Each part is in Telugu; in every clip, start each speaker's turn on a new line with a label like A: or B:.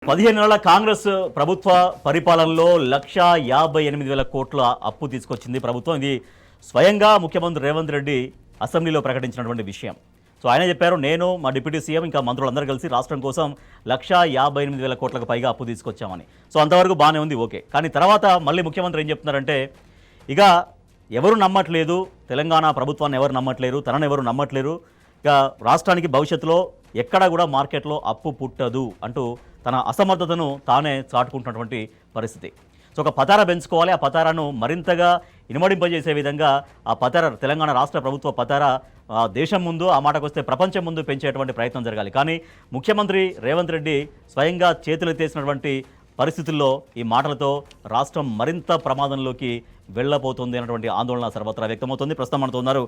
A: 15 నెలల కాంగ్రెస్ ప్రభుత్వ పరిపాలనలో 1,58,000 కోట్ల అప్పు తీసుకొచ్చింది ప్రభుత్వం. ఇది స్వయంగా ముఖ్యమంత్రి రేవంత్ రెడ్డి అసెంబ్లీలో ప్రకటించినటువంటి విషయం. సో ఆయన చెప్పారు, నేను మా డిప్యూటీ సీఎం ఇంకా మంత్రులందరూ కలిసి రాష్ట్రం కోసం 1,58,000 కోట్లకు పైగా అప్పు తీసుకొచ్చామని. సో అంతవరకు బాగానే ఉంది, ఓకే. కానీ తర్వాత మళ్ళీ ముఖ్యమంత్రి ఏం చెప్తున్నారంటే, ఇక ఎవరు నమ్మట్లేదు, తెలంగాణ ప్రభుత్వాన్ని ఎవరు నమ్మట్లేరు, తనను ఎవరు నమ్మట్లేరు, ఇక రాష్ట్రానికి భవిష్యత్తులో ఎక్కడా కూడా మార్కెట్లో అప్పు పుట్టదు అంటూ తన అసమర్థతను తానే చాటుకుంటున్నటువంటి పరిస్థితి. సో ఒక పతారా పెంచుకోవాలి, ఆ పతారాను మరింతగా ఇనుమడింపజేసే విధంగా ఆ పతారా, తెలంగాణ రాష్ట్ర ప్రభుత్వ పతారా దేశం ముందు, ఆ మాటకు వస్తే ప్రపంచం ముందు పెంచేటువంటి ప్రయత్నం జరగాలి. కానీ ముఖ్యమంత్రి రేవంత్ రెడ్డి స్వయంగా చేతులెత్తేసినటువంటి పరిస్థితుల్లో ఈ మాటలతో రాష్ట్రం మరింత ప్రమాదంలోకి వెళ్ళబోతోంది అన్నటువంటి ఆందోళన సర్వత్రా వ్యక్తమవుతుంది. ప్రస్తుతం మనతో ఉన్నారు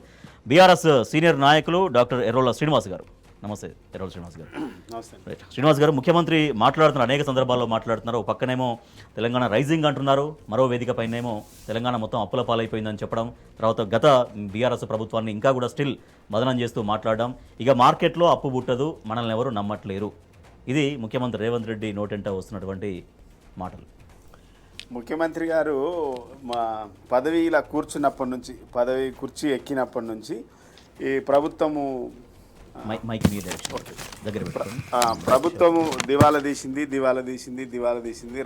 A: బీఆర్ఎస్ సీనియర్ నాయకులు డాక్టర్ ఎర్రోల శ్రీనివాస్ గారు. నమస్తే ఎర్రోల శ్రీనివాస్ గారు. రైట్ శ్రీనివాస్ గారు, ముఖ్యమంత్రి మాట్లాడుతున్నారు, అనేక సందర్భాల్లో మాట్లాడుతున్నారు. ఒక పక్కనేమో తెలంగాణ రైజింగ్ అంటున్నారు, మరో వేదిక పైనేమో తెలంగాణ మొత్తం అప్పుల పాలైపోయిందని చెప్పడం, తర్వాత గత బీఆర్ఎస్ ప్రభుత్వాన్ని ఇంకా కూడా స్టిల్ మదనం చేస్తూ మాట్లాడడం, ఇక మార్కెట్లో అప్పు పుట్టదు, మనల్ని ఎవరు నమ్మట్లేరు. ఇది ముఖ్యమంత్రి రేవంత్ రెడ్డి నోటెంట వస్తున్నటువంటి మాటలు.
B: ముఖ్యమంత్రి గారు మా పదవిలా కూర్చున్నప్పటి నుంచి, పదవి కుర్చీ ఎక్కినప్పటి నుంచి ఈ ప్రభుత్వము ప్రభుత్వము దివాలా తీసింది,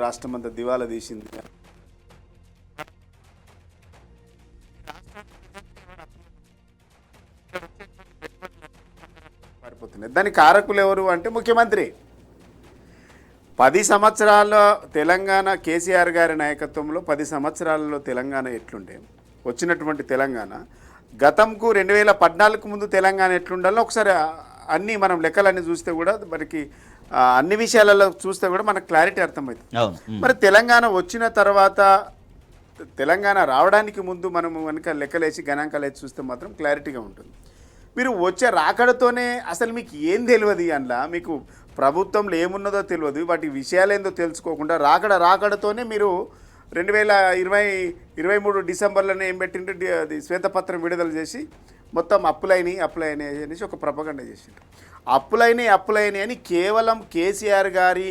B: రాష్ట్రమంతా దివాలా తీసింది. పారిపోతున్నాయి. దానికి కారకులు ఎవరు అంటే ముఖ్యమంత్రి. 10 సంవత్సరాల్లో తెలంగాణ, కేసీఆర్ గారి నాయకత్వంలో 10 సంవత్సరాలలో తెలంగాణ ఎట్లుండే, వచ్చినటువంటి తెలంగాణ గతంకు 2014 ముందు తెలంగాణ ఎట్లుండాలో ఒకసారి అన్నీ మనం లెక్కలన్నీ చూస్తే కూడా మనకి అన్ని విషయాలలో చూస్తే కూడా మనకు క్లారిటీ అర్థమవుతుంది. మరి తెలంగాణ వచ్చిన తర్వాత, తెలంగాణ రావడానికి ముందు మనము కనుక లెక్కలేసి గణాంకాలు వేసి చూస్తే మాత్రం క్లారిటీగా ఉంటుంది. మీరు వచ్చే రాకడతోనే అసలు మీకు ఏం తెలియదు, అందులో మీకు ప్రభుత్వంలో ఏమున్నదో తెలియదు, వాటి విషయాలేందో తెలుసుకోకుండా రాకడతోనే మీరు 2023 డిసెంబర్లోనే ఏం పెట్టిండ్రు, అది శ్వేతపత్రం విడుదల చేసి మొత్తం అప్పులైనవి అనేసి ఒక ప్రపగండ చేసిండ్రు. అప్పులైనవి అని కేవలం కేసీఆర్ గారి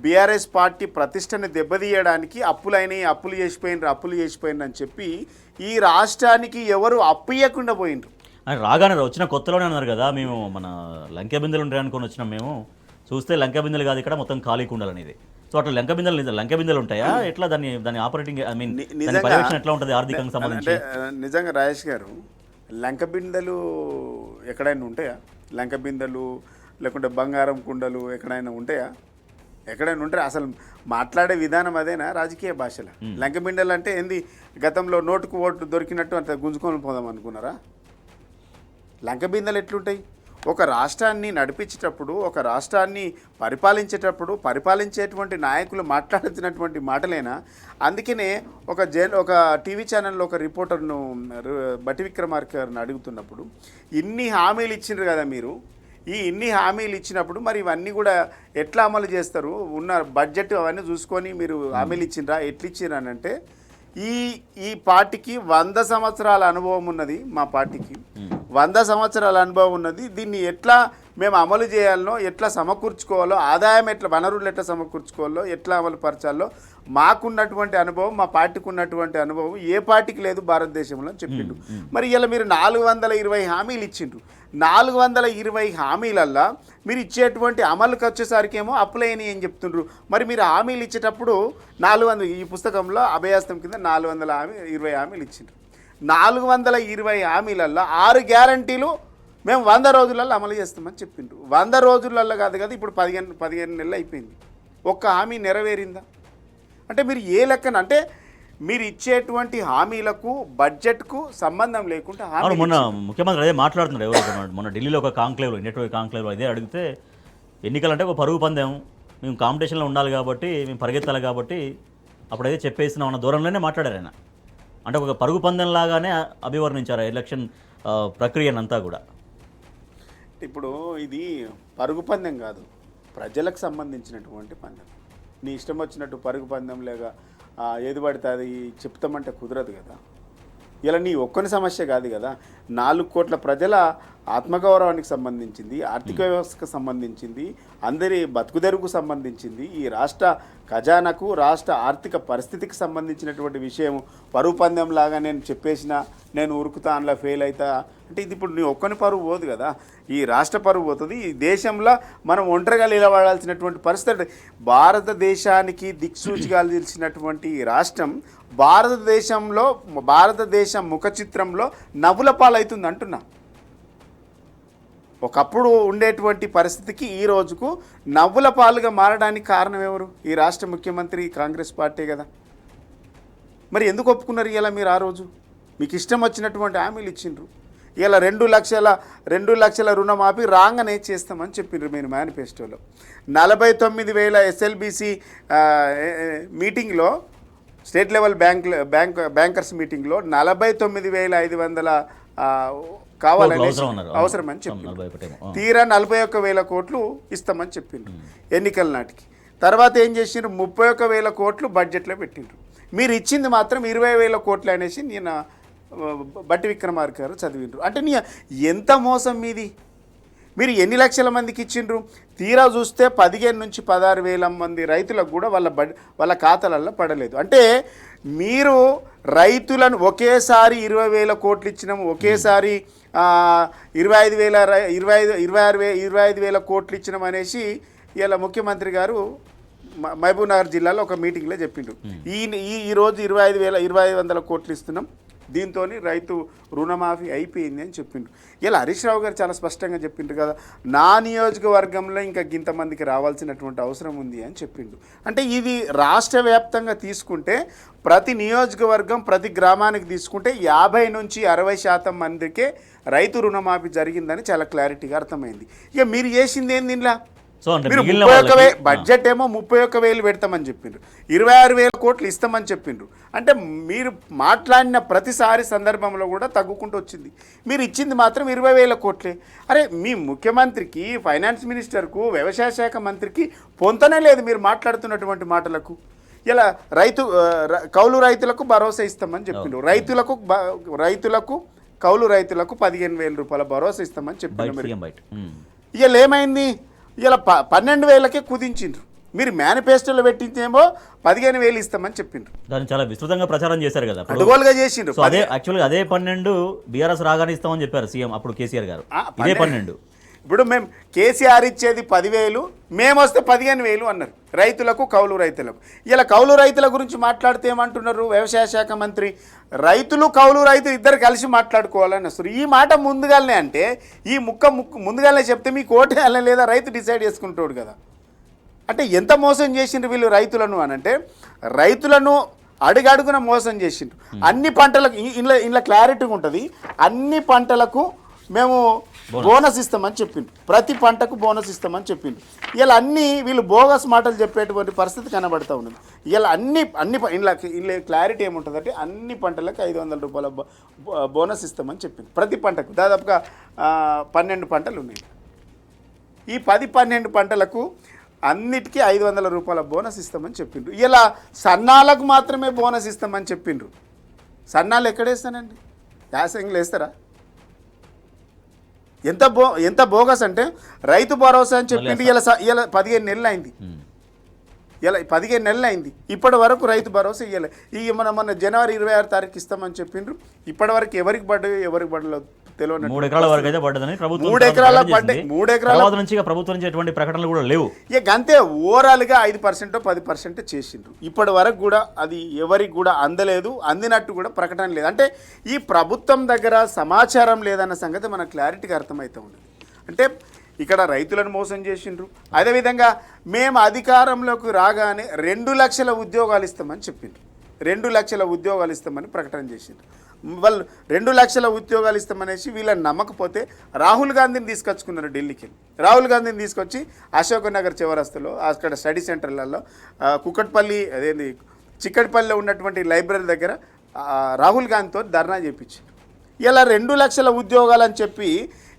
B: బీఆర్ఎస్ పార్టీ ప్రతిష్టని దెబ్బతీయడానికి అప్పులు చేసిపోయినరు అని చెప్పి ఈ రాష్ట్రానికి ఎవరు అప్పు ఇవ్వకుండా పోయిండ్రు.
A: రాగానే వచ్చిన కొత్తలోనే అన్నారు కదా, మేము మన లంకె బిందెలు ఉంటాయి అనుకొని వచ్చినాం, మేము చూస్తే లంకె బిందెలు కాదు, ఇక్కడ మొత్తం ఖాళీ కుండాలనేది. సో అట్లా లంకె బిందెలు ఉంటాయా, ఎట్లా దాని ఆపరేటింగ్, ఐ మీన్ పర్యవేక్షణ ఎట్లా ఉంటుంది ఆర్థికంగా సంబంధించి?
B: నిజంగా రాజేష్ గారు, లంక బిందెలు ఎక్కడైనా ఉంటాయా? లంక బిందెలు లేకుంటే బంగారం కుండలు ఎక్కడైనా ఉంటాయా? ఎక్కడైనా ఉంటాయి? అసలు మాట్లాడే విధానం అదేనా రాజకీయ భాషలో? లంక బిందెలు అంటే ఏంది, గతంలో నోటుకు ఓటు దొరికినట్టు అంత గుంజుకొని పోదాం అనుకున్నారా? లంక బిందెలు ఎట్లుంటాయి? ఒక రాష్ట్రాన్ని నడిపించేటప్పుడు, ఒక రాష్ట్రాన్ని పరిపాలించేటువంటి నాయకులు మాట్లాడుతున్నటువంటి మాటలేనా? అందుకనే ఒక టీవీ ఛానల్లో ఒక రిపోర్టర్ను, బట్టి విక్రమార్క గారిని అడుగుతున్నప్పుడు, ఇన్ని హామీలు ఇచ్చిండ్రు కదా మీరు, ఇన్ని హామీలు ఇచ్చినప్పుడు మరి ఇవన్నీ కూడా ఎట్లా అమలు చేస్తారు, ఉన్న బడ్జెట్ అవన్నీ చూసుకొని మీరు హామీలు ఇచ్చిండ్రా, ఎట్లా ఇచ్చిండ్రా అని అంటే, ఈ పార్టీకి 100 సంవత్సరాల అనుభవం ఉన్నది. మా పార్టీకి 100 సంవత్సరాల అనుభవం ఉన్నది. దీన్ని ఎట్లా మేము అమలు చేయాలనో, ఎట్లా సమకూర్చుకోవాలో, ఆదాయం ఎట్లా, వనరులు ఎట్లా సమకూర్చుకోవాలో, ఎట్లా అమలు పరచాలో మాకున్నటువంటి అనుభవం, మా పార్టీకి ఉన్నటువంటి అనుభవం ఏ పార్టీకి లేదు భారతదేశంలో అని చెప్పిండు. మరి ఇలా మీరు 420 హామీలు ఇచ్చిండ్రు. 420 హామీలల్లా మీరు ఇచ్చేటువంటి అమలుకి వచ్చేసరికి ఏమో అప్పులైనవి అని చెప్తుండ్రు. మరి మీరు హామీలు ఇచ్చేటప్పుడు 400, ఈ పుస్తకంలో అభయాస్తం కింద 420 హామీలు ఇచ్చిండ్రు. 420 హామీలల్లో 6 గ్యారంటీలు మేము 100 రోజులలో అమలు చేస్తామని చెప్పిండ్రు. 100 రోజులలో కాదు కదా, ఇప్పుడు 15 నెలలు అయిపోయింది. ఒక్క హామీ నెరవేరిందా? అంటే మీరు ఏ లెక్కన, అంటే మీరు ఇచ్చేటువంటి హామీలకు బడ్జెట్కు సంబంధం లేకుండా
A: మొన్న ముఖ్యమంత్రి అదే మాట్లాడుతున్నారు. ఎవరు మొన్న ఢిల్లీలో ఒక కాంక్లేవ్లో, ఇండియా కాంక్లేవ్లో అదే అడిగితే, ఎన్నికలంటే ఒక పరుగు పందెం, మేము కాంపిటీషన్లో ఉండాలి కాబట్టి, మేము పరిగెత్తాలి కాబట్టి అప్పుడైతే చెప్పేసిన ఉన్న దూరంలోనే మాట్లాడారు ఆయన. అంటే ఒక పరుగు పందెం లాగానే అభివర్ణించారు ఎలక్షన్ ప్రక్రియనంతా కూడా.
B: ఇప్పుడు ఇది పరుగు పందెం కాదు, ప్రజలకు సంబంధించినటువంటి పందెం. నీ ఇష్టం వచ్చినట్టు పరుగు పందెం లేక ఏది పడితే అది చెప్తామంటే కుదరదు కదా. ఇలా నీ ఒక్కని సమస్య కాదు కదా, 4 కోట్ల ప్రజల ఆత్మగౌరవానికి సంబంధించింది, ఆర్థిక వ్యవస్థకు సంబంధించింది, అందరి బతుకుదెరువుకు సంబంధించింది, ఈ రాష్ట్ర ఖజానాకు రాష్ట్ర ఆర్థిక పరిస్థితికి సంబంధించినటువంటి విషయం. పరువు పందెం లాగా నేను చెప్పేసిన నేను ఉరుకుతా అందులో ఫెయిల్ అవుతా అంటే ఇది ఇప్పుడు నీ ఒక్కని పరువు పోదు కదా, ఈ రాష్ట్ర పరువు పోతుంది. ఈ దేశంలో మనం ఒంటరిగా నిలబడాల్సినటువంటి పరిస్థితి. భారతదేశానికి దిక్సూచిగా నిలిచినటువంటి ఈ రాష్ట్రం భారతదేశం ముఖ చిత్రంలో నవ్వుల పాలవుతుంది అంటున్నా. ఒకప్పుడు ఉండేటువంటి పరిస్థితికి ఈ రోజుకు నవ్వుల పాలుగా మారడానికి కారణం ఎవరు? ఈ రాష్ట్ర ముఖ్యమంత్రి కాంగ్రెస్ పార్టీ కదా. మరి ఎందుకు ఒప్పుకున్నారు ఇలా మీరు? ఆ రోజు మీకు ఇష్టం వచ్చినటువంటి హామీలు ఇచ్చిండ్రు. ఇలా 2 లక్షల రుణమాఫీ రాగానే చేస్తామని చెప్పిండ్రు మీరు మేనిఫెస్టోలో. 49,000 ఎస్ఎల్బిసి మీటింగ్లో, స్టేట్ లెవెల్ బ్యాంకర్స్ మీటింగ్లో 49,500 కావాలని అవసరమని చెప్పిండ్రు. తీరా 41,000 కోట్లు ఇస్తామని చెప్పిండ్రు ఎన్నికల నాటికి. తర్వాత ఏం చేసిండ్రు? 31,000 కోట్లు బడ్జెట్లో పెట్టిండ్రు. మీరు ఇచ్చింది మాత్రం 20,000 కోట్లు అనేసి నేను బట్టి విక్రమార్క గారు చదివిండ్రు. అంటే నీ ఎంత మోసం మీది! మీరు ఎన్ని లక్షల మందికి ఇచ్చిండ్రు? తీరా చూస్తే 15 నుంచి 16,000 మంది రైతులకు కూడా వాళ్ళ ఖాతాలలో పడలేదు. అంటే మీరు రైతులను ఒకేసారి 20,000 కోట్లు ఇచ్చినాము, ఒకేసారి 25,000 కోట్లు ఇచ్చినాం అనేసి ఇలా ముఖ్యమంత్రి గారు మహబూబ్ నగర్ జిల్లాలో ఒక మీటింగ్లో చెప్పిండ్రు. ఈరోజు 25,500 కోట్లు ఇస్తున్నాం, దీంతో రైతు రుణమాఫీ అయిపోయింది అని చెప్పిండ్రు. ఇలా హరీష్ రావు గారు చాలా స్పష్టంగా చెప్పిండ్రు కదా, నా నియోజకవర్గంలో ఇంకా ఇంతమందికి రావాల్సినటువంటి అవసరం ఉంది అని చెప్పిండు. అంటే ఇది రాష్ట్ర వ్యాప్తంగా తీసుకుంటే ప్రతి నియోజకవర్గం ప్రతి గ్రామానికి తీసుకుంటే 50 నుంచి 60% మందికే రైతు రుణమాఫీ జరిగిందని చాలా క్లారిటీగా అర్థమైంది. ఇక మీరు చేసింది ఏంది ఇలా? మీరు 31,000 బడ్జెట్ ఏమో 31,000 పెడతామని చెప్పిండ్రు, 26,000 కోట్లు ఇస్తామని చెప్పిండ్రు. అంటే మీరు మాట్లాడిన ప్రతిసారి సందర్భంలో కూడా తగ్గుకుంటూ వచ్చింది. మీరు ఇచ్చింది మాత్రం 20,000 కోట్లే. అరే మీ ముఖ్యమంత్రికి, ఫైనాన్స్ మినిస్టర్కు, వ్యవసాయ శాఖ మంత్రికి పొంతనే లేదు మీరు మాట్లాడుతున్నటువంటి మాటలకు. ఇలా కౌలు రైతులకు భరోసా ఇస్తామని చెప్పిండ్రు, కౌలు రైతులకు 15,000 రూపాయల భరోసా ఇస్తామని చెప్పిండ్రు. ఇలా ఏమైంది? ఇలా 12,000కే కుదించిండ్రు. మీరు మేనిఫెస్టోలో పెట్టించేమో 15,000 ఇస్తామని చెప్పిండ్రు.
A: దాన్ని చాలా విస్తృతంగా ప్రచారం చేశారు కదా,
B: అడుగోలుగా చేసిండ్రు.
A: అదే యాక్చువల్గా అదే 12 బీఆర్ఎస్ రాగానే ఇస్తామని చెప్పారు సీఎం అప్పుడు కేసీఆర్ గారు. ఇదే 12
B: ఇప్పుడు మేము కేసీఆర్ ఇచ్చేది 10,000, మేము వస్తే 15,000 అన్నారు రైతులకు, కౌలు రైతులకు. ఇలా కౌలు రైతుల గురించి మాట్లాడితే ఏమంటున్నారు వ్యవసాయ శాఖ మంత్రి? కౌలు రైతులు ఇద్దరు కలిసి మాట్లాడుకోవాలని వస్తారు. ఈ మాట ముందుగానే అంటే ఈ ముందుగానే చెప్తే మీకు ఓటే వెళ్ళ లేదా రైతు డిసైడ్ చేసుకుంటాడు కదా. అంటే ఎంత మోసం చేసిండ్రు వీళ్ళు రైతులను అనంటే, రైతులను అడుగడుగున మోసం చేసిండ్రు. అన్ని పంటలకు ఇంట్లో క్లారిటీగా ఉంటుంది. అన్ని పంటలకు మేము బోనస్ ఇస్తామని చెప్పిండు, ప్రతి పంటకు బోనస్ ఇస్తామని చెప్పిండు. ఇలా వీళ్ళు బోగస్ మాటలు చెప్పేటువంటి పరిస్థితి కనబడుతూ ఉన్నది. ఇలా ఇంట్లో క్లారిటీ ఏముంటుందంటే అన్ని పంటలకు 500 రూపాయల బోనస్ ఇస్తామని చెప్పిండు. ప్రతి పంటకు దాదాపుగా 12 పంటలు ఉన్నాయి. ఈ 10-12 పంటలకు అన్నిటికీ 500 రూపాయల బోనస్ ఇస్తామని చెప్పిండ్రు. ఇలా సన్నాలకు మాత్రమే బోనస్ ఇస్తామని చెప్పిండ్రు. సన్నాలు ఎక్కడేస్తానండి? యాసంగిలో వేస్తారా? ఎంత బోగస్ అంటే రైతు భరోసా అని చెప్పింది. ఇలా 15 నెలలు అయింది. ఇలా 15 నెలలు అయింది. ఇప్పటి వరకు రైతు భరోసా ఇవ్వలే. మొన్న జనవరి 26 తారీఖు ఇస్తామని చెప్పిండ్రు. ఇప్పటి వరకు ఎవరికి పడలేదు తెలియదు.
A: 3 ఎకరాల వరకు అయితే పడ్డదని ప్రభుత్వం
B: 3 ఎకరాల పడ్డాయి. 3 ఎకరాల
A: నుంచి ప్రభుత్వం నుంచి ఎటువంటి ప్రకటనలు కూడా లేవు.
B: ఇక అంతే ఓవరాల్గా 5% 10% చేసిండ్రు. ఇప్పటి వరకు కూడా అది ఎవరికి కూడా అందలేదు, అందినట్టు కూడా ప్రకటన లేదు. అంటే ఈ ప్రభుత్వం దగ్గర సమాచారం లేదన్న సంగతి మనకు క్లారిటీగా అర్థమవుతూ ఉంది. అంటే ఇక్కడ రైతులను మోసం చేసిండ్రు. అదేవిధంగా మేము అధికారంలోకి రాగానే 2 లక్షల ఉద్యోగాలు ఇస్తామని చెప్పిండ్రు. 2 లక్షల ఉద్యోగాలు ఇస్తామని ప్రకటన చేసిండ్రు. వాళ్ళు 2 లక్షల ఉద్యోగాలు ఇస్తామనేసి వీళ్ళని నమ్మకపోతే రాహుల్ గాంధీని తీసుకొచ్చుకున్నారు ఢిల్లీకి. రాహుల్ గాంధీని తీసుకొచ్చి అశోక్ నగర్ చివరస్తులో అక్కడ స్టడీ సెంటర్లలో చిక్కటిపల్లిలో ఉన్నటువంటి లైబ్రరీ దగ్గర రాహుల్ గాంధీతో ధర్నా చేయించారు. ఇలా 2 లక్షల ఉద్యోగాలు అని చెప్పి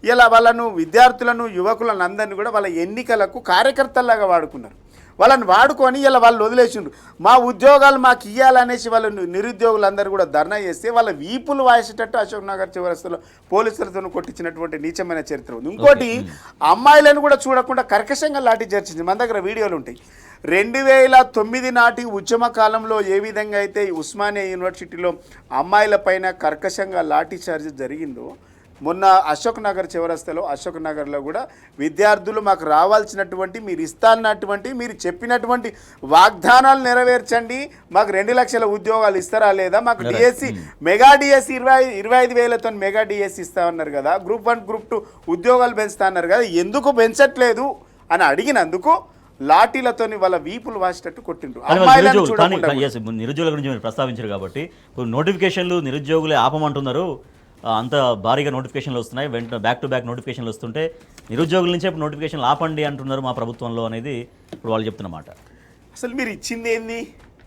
B: ఇలా వాళ్ళను విద్యార్థులను యువకులను అందరినీ కూడా వాళ్ళ ఎన్నికలకు కార్యకర్తల్లాగా వాడుకున్నారు. వాళ్ళని వాడుకొని ఇలా వాళ్ళు వదిలేసిండ్రు. మా ఉద్యోగాలు మాకు ఇవ్వాలనేసి వాళ్ళు నిరుద్యోగులందరూ కూడా ధర్నా చేస్తే వాళ్ళ వీపులు వాసేటట్టు అశోక్ నగర్ చివరస్తులో పోలీసులతో కొట్టించినటువంటి నీచమైన చరిత్ర ఉంది. ఇంకోటి అమ్మాయిలను కూడా చూడకుండా కర్కశంగా లాఠీ చర్చించింది. మన దగ్గర వీడియోలు ఉంటాయి. 2009 నాటి ఉద్యమ కాలంలో ఏ విధంగా అయితే ఉస్మానియా యూనివర్సిటీలో అమ్మాయిల పైన కర్కశంగా లాఠీ చార్జ్ జరిగిందో, మొన్న అశోక్ నగర్ చివరస్తలో అశోక్ నగర్లో కూడా విద్యార్థులు మాకు రావాల్సినటువంటి మీరు ఇస్తానటువంటి మీరు చెప్పినటువంటి వాగ్దానాలు నెరవేర్చండి, మాకు 2 లక్షల ఉద్యోగాలు ఇస్తారా లేదా, మాకు డిఎస్సి మెగా డిఎస్సి 25,000తో మెగా డిఎస్సి ఇస్తామన్నారు కదా, గ్రూప్ 1 గ్రూప్ 2 ఉద్యోగాలు పెంచుతా అన్నారు కదా, ఎందుకు పెంచట్లేదు అని అడిగినందుకు లాఠీలతోని వాళ్ళ వీపులు వాసేటట్టు కొట్టిండ్రు.
A: నిరుద్యోగుల గురించి మీరు ప్రస్తావించారు కాబట్టి నోటిఫికేషన్లు నిరుద్యోగులే ఆపమంటున్నారు, అంత భారీగా నోటిఫికేషన్లు వస్తున్నాయి, వెంటనే బ్యాక్ టు బ్యాక్ నోటిఫికేషన్లు వస్తుంటే నిరుద్యోగుల నుంచే నోటిఫికేషన్లు ఆపండి అంటున్నారు మా ప్రభుత్వంలో అనేది ఇప్పుడు వాళ్ళు చెప్తున్నమాట.
B: అసలు మీరు ఇచ్చింది ఏంది?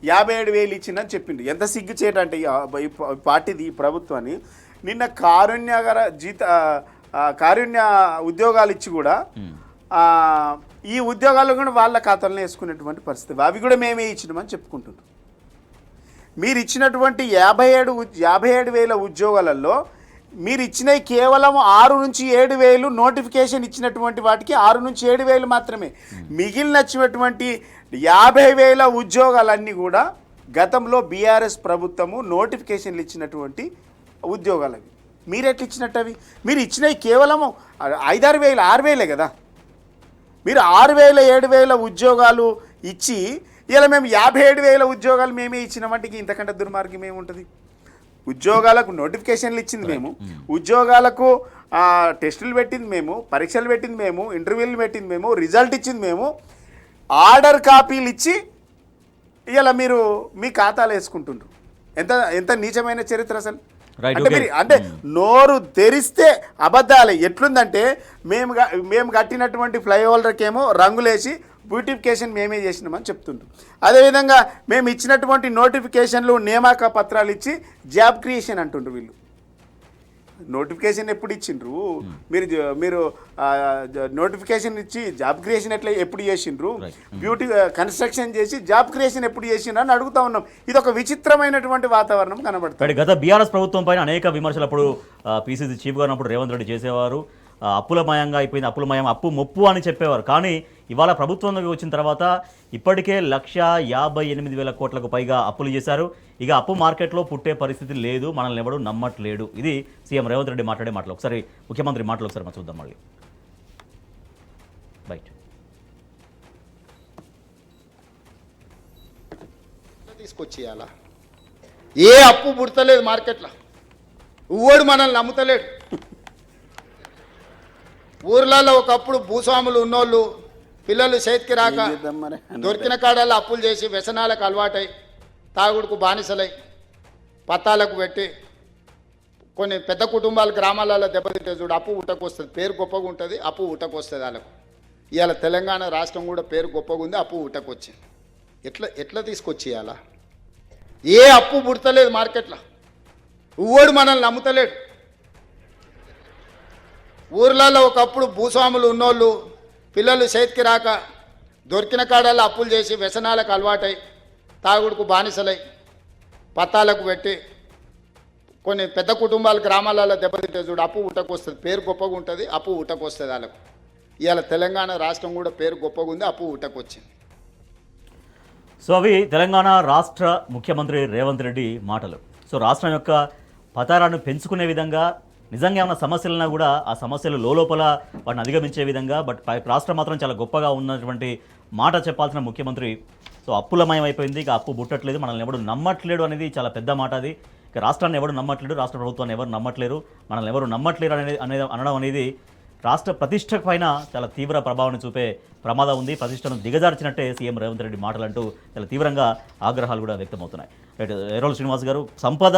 B: 57,000 ఇచ్చిందని చెప్పిండు. ఎంత సిగ్గు చేయడంటే ఈ పార్టీది ఈ ప్రభుత్వాన్ని. నిన్న కారుణ్య ఉద్యోగాలు ఇచ్చి కూడా ఈ ఉద్యోగాలు కూడా వాళ్ళ ఖాతాలను వేసుకునేటువంటి పరిస్థితి, అవి కూడా మేమే ఇచ్చినామని చెప్పుకుంటున్నాం. మీరు ఇచ్చినటువంటి 57,000 ఉద్యోగాలలో మీరు ఇచ్చినవి కేవలం 6 నుంచి 7,000 నోటిఫికేషన్ ఇచ్చినటువంటి వాటికి 6 నుంచి 7,000 మాత్రమే. మిగిలినటువంటి 50,000 ఉద్యోగాలన్నీ కూడా గతంలో బీఆర్ఎస్ ప్రభుత్వము నోటిఫికేషన్లు ఇచ్చినటువంటి ఉద్యోగాలు. అవి మీరు ఎట్లా ఇచ్చినట్టు? అవి మీరు ఇచ్చినవి కేవలము 5,000, 6,000 కదా. మీరు 6,000, 7,000 ఉద్యోగాలు ఇచ్చి ఇలా మేము 57,000 ఉద్యోగాలు మేమే ఇచ్చినామంటే ఇంతకంటే దుర్మార్గం ఏముంటుంది? ఉద్యోగాలకు నోటిఫికేషన్లు ఇచ్చింది మేము, ఉద్యోగాలకు టెస్టులు పెట్టింది మేము, పరీక్షలు పెట్టింది మేము, ఇంటర్వ్యూలు పెట్టింది మేము, రిజల్ట్ ఇచ్చింది మేము, ఆర్డర్ కాపీలు ఇచ్చి ఇలా మీరు మీ ఖాతాలు వేసుకుంటుండ్రు. ఎంత నీచమైన చరిత్ర అసలు. అంటే నోరు తెరిస్తే అబద్ధాలే. ఎట్లుందంటే మేము కట్టినటువంటి ఫ్లైఓవర్కేమో రంగులేసి బ్యూటిఫికేషన్ మేమే చేసినామని చెప్తుండ్రు. అదేవిధంగా మేము ఇచ్చినటువంటి నోటిఫికేషన్లు నియామక పత్రాలు ఇచ్చి జాబ్ క్రియేషన్ అంటుండ్రు. వీళ్ళు నోటిఫికేషన్ ఎప్పుడు ఇచ్చిండ్రు? మీరు నోటిఫికేషన్ ఇచ్చి జాబ్ క్రియేషన్ ఎప్పుడు చేసిండ్రు? బ్యూటీ కన్స్ట్రక్షన్ చేసి జాబ్ క్రియేషన్ ఎప్పుడు చేసిండ్రు అని అడుగుతా ఉన్నాం. ఇది ఒక విచిత్రమైనటువంటి వాతావరణం కనబడుతుంది.
A: గత బీఆర్ఎస్ ప్రభుత్వం పైన అనేక విమర్శలు అప్పుడు పీసీసీ చీఫ్గా ఉన్నప్పుడు రేవంత్ రెడ్డి చేసేవారు. అప్పులమయంగా అయిపోయింది, అప్పులమయం, అప్పు ముప్పు అని చెప్పేవారు. కానీ ఇవాళ ప్రభుత్వంలోకి వచ్చిన తర్వాత ఇప్పటికే 158,000 కోట్లకు పైగా అప్పులు చేశారు. ఇక అప్పు మార్కెట్లో పుట్టే పరిస్థితి లేదు, మనల్ని ఎవడు నమ్మట్లేడు. ఇది సీఎం రేవంత్ రెడ్డి మాట్లాడే మాటలు. ఒకసారి ముఖ్యమంత్రి మాటలు ఒకసారి మనం చూద్దాం. మళ్ళీ బయట
C: తీసుకొచ్చేయాలా? ఏ అప్పు పుడతలేదు మార్కెట్లో, ఊడు మనల్ని నమ్ముతలేడు. ఊర్లలో ఒకప్పుడు భూస్వాములు ఉన్నోళ్ళు పిల్లలు చేతికి రాక దొరికిన కాడల్లో అప్పులు చేసి వ్యసనాలకు అలవాటై తాగుడుకు బానిసలై పత్తాలకు పెట్టి కొన్ని పెద్ద కుటుంబాలు గ్రామాలలో దెబ్బతింటే చూడు, అప్పు ఉట్టకు వస్తుంది. పేరు గొప్పగా ఉంటుంది, అప్పు ఉట్టకు వస్తుంది వాళ్ళకు. ఇవాళ తెలంగాణ రాష్ట్రం కూడా పేరు గొప్పగా ఉంది, అప్పు ఉట్టకు వచ్చింది. ఎట్లా తీసుకొచ్చేయాలా? ఏ అప్పు పుడతలేదు మార్కెట్లో, ఊడు మనల్ని నమ్ముతలేడు. ఊర్లలో ఒకప్పుడు భూస్వాములు ఉన్నోళ్ళు పిల్లలు చేతికి రాక దొరికిన కాడల్లో అప్పులు చేసి వ్యసనాలకు అలవాటై తాగుడుకు బానిసలై పత్తాలకు పెట్టి కొన్ని పెద్ద కుటుంబాలు గ్రామాలలో దెబ్బతింటే చూడు, అప్పు ఉట్టకు వస్తుంది. పేరు గొప్పగా ఉంటుంది, అప్పు ఉట్టకు వస్తుంది వాళ్ళకు. ఇవాళ తెలంగాణ రాష్ట్రం కూడా పేరు గొప్పగా ఉంది, అప్పు ఉట్టకు వచ్చింది.
A: సో అవి తెలంగాణ రాష్ట్ర ముఖ్యమంత్రి రేవంత్ రెడ్డి మాటలు. సో రాష్ట్రం యొక్క పతారాన్ని పెంచుకునే విధంగా, నిజంగా ఏమైనా సమస్యలన్నా కూడా ఆ సమస్యలు లోపల వాటిని అధిగమించే విధంగా, బట్ రాష్ట్రం మాత్రం చాలా గొప్పగా ఉన్నటువంటి మాట చెప్పాల్సిన ముఖ్యమంత్రి. సో అప్పులమయం అయిపోయింది, ఇక అప్పు బుట్టట్లేదు, మనల్ని ఎవడు నమ్మట్లేడు అనేది చాలా పెద్ద మాట. అది ఇక రాష్ట్రాన్ని ఎవరు నమ్మట్లేడు, రాష్ట్ర ప్రభుత్వాన్ని ఎవరు నమ్మట్లేరు, మనల్ని ఎవరు నమ్మట్లేరు అనడం అనేది రాష్ట్ర ప్రతిష్ట పైన చాలా తీవ్ర ప్రభావాన్ని చూపే ప్రమాదం ఉంది. ప్రతిష్టను దిగజార్చినట్టే సీఎం రేవంత్ రెడ్డి మాటలంటూ చాలా తీవ్రంగా ఆగ్రహాలు కూడా వ్యక్తమవుతున్నాయి. రైట్, ఎర్రోల శ్రీనివాస్ గారు, సంపద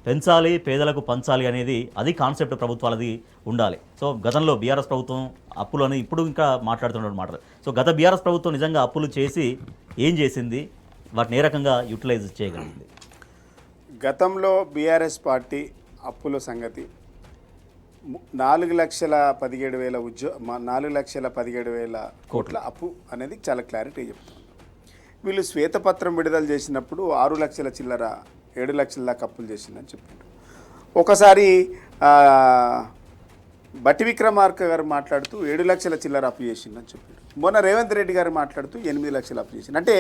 A: పెంచాలి, పేదలకు పంచాలి అనేది అది కాన్సెప్ట్ ప్రభుత్వాలది ఉండాలి. సో గతంలో బీఆర్ఎస్ ప్రభుత్వం అప్పులు అని ఇప్పుడు ఇంకా మాట్లాడుతున్న మాటలు. సో గత బీఆర్ఎస్ ప్రభుత్వం నిజంగా అప్పులు చేసి ఏం చేసింది, వాటిని ఏ రకంగా యూటిలైజ్ చేయగలిగింది?
B: గతంలో బీఆర్ఎస్ పార్టీ అప్పుల సంగతి 4,17,000 కోట్ల అప్పు అనేది చాలా క్లారిటీ చెప్తుంది. వీళ్ళు శ్వేతపత్రం విడుదల చేసినప్పుడు 6 లక్షల చిల్లర 7 లక్షల దాకా అప్పులు చేసిందని చెప్పారు. ఒకసారి బట్టి విక్రమార్క గారు మాట్లాడుతూ 7 లక్షల చిల్లర అప్పు చేసిందని చెప్పారు. మొన్న రేవంత్ రెడ్డి గారు మాట్లాడుతూ 8 లక్షలు అప్పు చేసింది. అంటే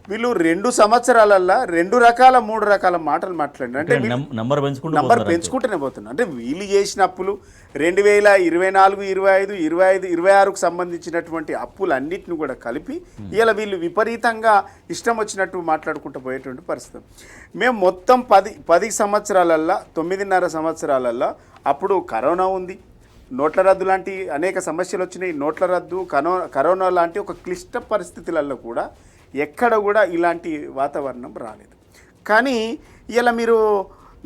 B: వీళ్ళు 2 సంవత్సరాలల్లో 2 రకాల 3 రకాల మాటలు మాట్లాడినారు. అంటే
A: నంబర్
B: పెంచుకుంటూనే పోతున్నారు. అంటే వీళ్ళు చేసిన అప్పులు 2024, 25, 26కు సంబంధించినటువంటి అప్పులన్నిటిని కూడా కలిపి ఇలా వీళ్ళు విపరీతంగా ఇష్టం వచ్చినట్టు మాట్లాడుకుంటూ పోయేటువంటి పరిస్థితి. మేము మొత్తం 10 సంవత్సరాలల్లో 9.5 సంవత్సరాలల్లో అప్పుడు కరోనా ఉంది, నోట్ల రద్దు లాంటి అనేక సమస్యలు వచ్చినాయి. నోట్ల రద్దు, కరోనా లాంటి ఒక క్లిష్ట పరిస్థితులలో కూడా ఎక్కడ కూడా ఇలాంటి వాతావరణం రాలేదు. కానీ ఇలా మీరు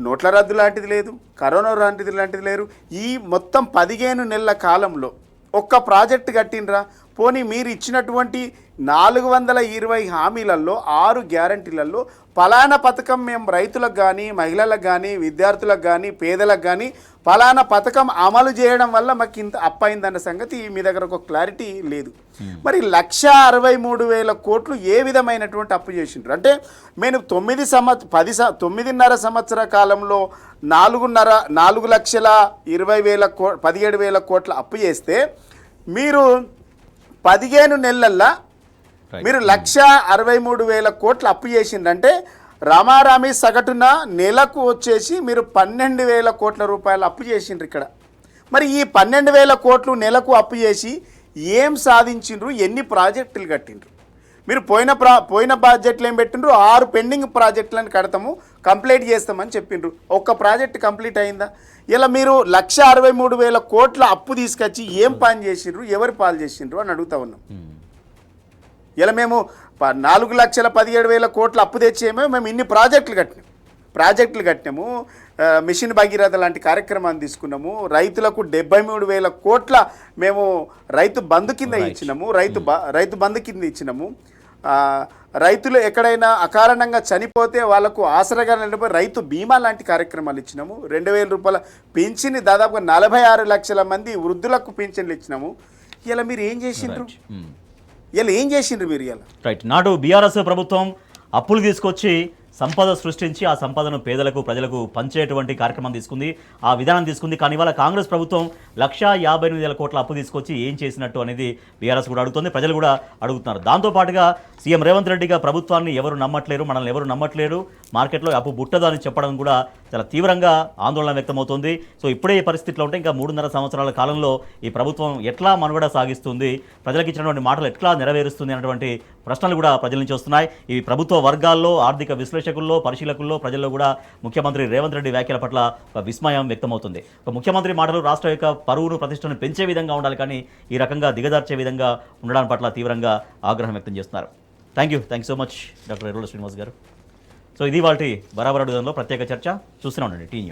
B: నోట్ల రద్దు లాంటిది లేదు, కరోనా లాంటిది లేరు. ఈ మొత్తం 15 నెలల కాలంలో ఒక్క ప్రాజెక్ట్ కట్టినరా? పోనీ మీరు ఇచ్చినటువంటి 420 హామీలలో 6 గ్యారంటీలలో ఫలానా పథకం మేము రైతులకు కానీ, మహిళలకు కానీ, విద్యార్థులకు కానీ, పేదలకు కానీ ఫలానా పథకం అమలు చేయడం వల్ల మాకు ఇంత అప్పయిందన్న సంగతి మీ దగ్గర ఒక క్లారిటీ లేదు. మరి 1,63,000 కోట్లు ఏ విధమైనటువంటి అప్పు చేసిండ్రు? అంటే మేము 9.5 సంవత్సర కాలంలో 4,20,000 కోట్ల అప్పు చేస్తే మీరు 15 నెలల్లో మీరు 1,63,000 కోట్లు అప్పు చేసిందంటే రామారామి సగటున నెలకు వచ్చేసి మీరు 12,000 కోట్ల రూపాయలు అప్పు చేసిండ్రు ఇక్కడ. మరి ఈ 12,000 కోట్లు నెలకు అప్పు చేసి ఏం సాధించిండ్రు? ఎన్ని ప్రాజెక్టులు కట్టిండ్రు? మీరు పోయిన ప్రాజెక్టులు ఏం పెట్టిండ్రు? 6 పెండింగ్ ప్రాజెక్టులను కడతాము, కంప్లీట్ చేస్తామని చెప్పిండ్రు. ఒక్క ప్రాజెక్ట్ కంప్లీట్ అయిందా? ఇలా మీరు 1,63,000 కోట్ల అప్పు తీసుకొచ్చి ఏం పని చేసిండ్రు, ఎవరు పాలు చేసిండ్రు అని అడుగుతా ఉన్నాం. ఇలా మేము 4,17,000 కోట్ల అప్పు తెచ్చేమో మేము ఇన్ని ప్రాజెక్టులు కట్టినాము. మిషన్ భగీరథ లాంటి కార్యక్రమాన్ని తీసుకున్నాము. రైతులకు 73,000 కోట్ల మేము రైతు బంధు కింద ఇచ్చినాము. రైతు బంధు కింద ఇచ్చినాము. రైతులు ఎక్కడైనా అకారణంగా చనిపోతే వాళ్ళకు ఆసరగా నిలబడి రైతు బీమా లాంటి కార్యక్రమాలు ఇచ్చినాము. 2,000 రూపాయల పింఛని దాదాపుగా 46 లక్షల మంది వృద్ధులకు పింఛన్లు ఇచ్చినాము. ఇలా మీరు ఏం చేసిండ్రు? మీరు ఇలా
A: రైట్. నాడు బీఆర్ఎస్ ప్రభుత్వం అప్పులు తీసుకొచ్చి సంపద సృష్టించి ఆ సంపదను పేదలకు ప్రజలకు పంచేటువంటి కార్యక్రమం తీసుకుంది, ఆ విధానం తీసుకుంది. కానీ ఇవాళ కాంగ్రెస్ ప్రభుత్వం 1,58,000 కోట్ల అప్పు తీసుకొచ్చి ఏం చేసినట్టు అనేది బీఆర్ఎస్ కూడా అడుగుతుంది, ప్రజలు కూడా అడుగుతున్నారు. దాంతోపాటుగా సీఎం రేవంత్ రెడ్డిగా ప్రభుత్వాన్ని ఎవరు నమ్మట్లేరు, మనల్ని ఎవరు నమ్మట్లేరు, మార్కెట్లో అప్పు బుట్టదు అని చెప్పడం కూడా చాలా తీవ్రంగా ఆందోళన వ్యక్తమవుతుంది. సో ఇప్పుడే ఈ పరిస్థితిలో ఉంటే ఇంకా 3.5 సంవత్సరాల కాలంలో ఈ ప్రభుత్వం ఎట్లా మనుగడ సాగిస్తుంది, ప్రజలకు ఇచ్చినటువంటి మాటలు ఎట్లా నెరవేరుస్తుంది అన్నటువంటి ప్రశ్నలు కూడా ప్రజల నుంచి వస్తున్నాయి. ఈ ప్రభుత్వ వర్గాల్లో, ఆర్థిక విశ్లేషకుల్లో, పరిశీలకుల్లో, ప్రజల్లో కూడా ముఖ్యమంత్రి రేవంత్ రెడ్డి వ్యాఖ్యల పట్ల ఒక విస్మయం వ్యక్తమవుతుంది. ఒక ముఖ్యమంత్రి మాటలు రాష్ట్ర యొక్క పరువును, ప్రతిష్టను పెంచే విధంగా ఉండాలి, కానీ ఈ రకంగా దిగజార్చే విధంగా ఉండడం పట్ల తీవ్రంగా ఆగ్రహం వ్యక్తం చేస్తున్నారు. Thank you so much doctor Errolla Srinivas గారు. సో ఇది వాటి బరాబర్ అడుగుదంలో ప్రత్యేక చర్చ. చూస్తూనే ఉండండి టీ న్యూస్.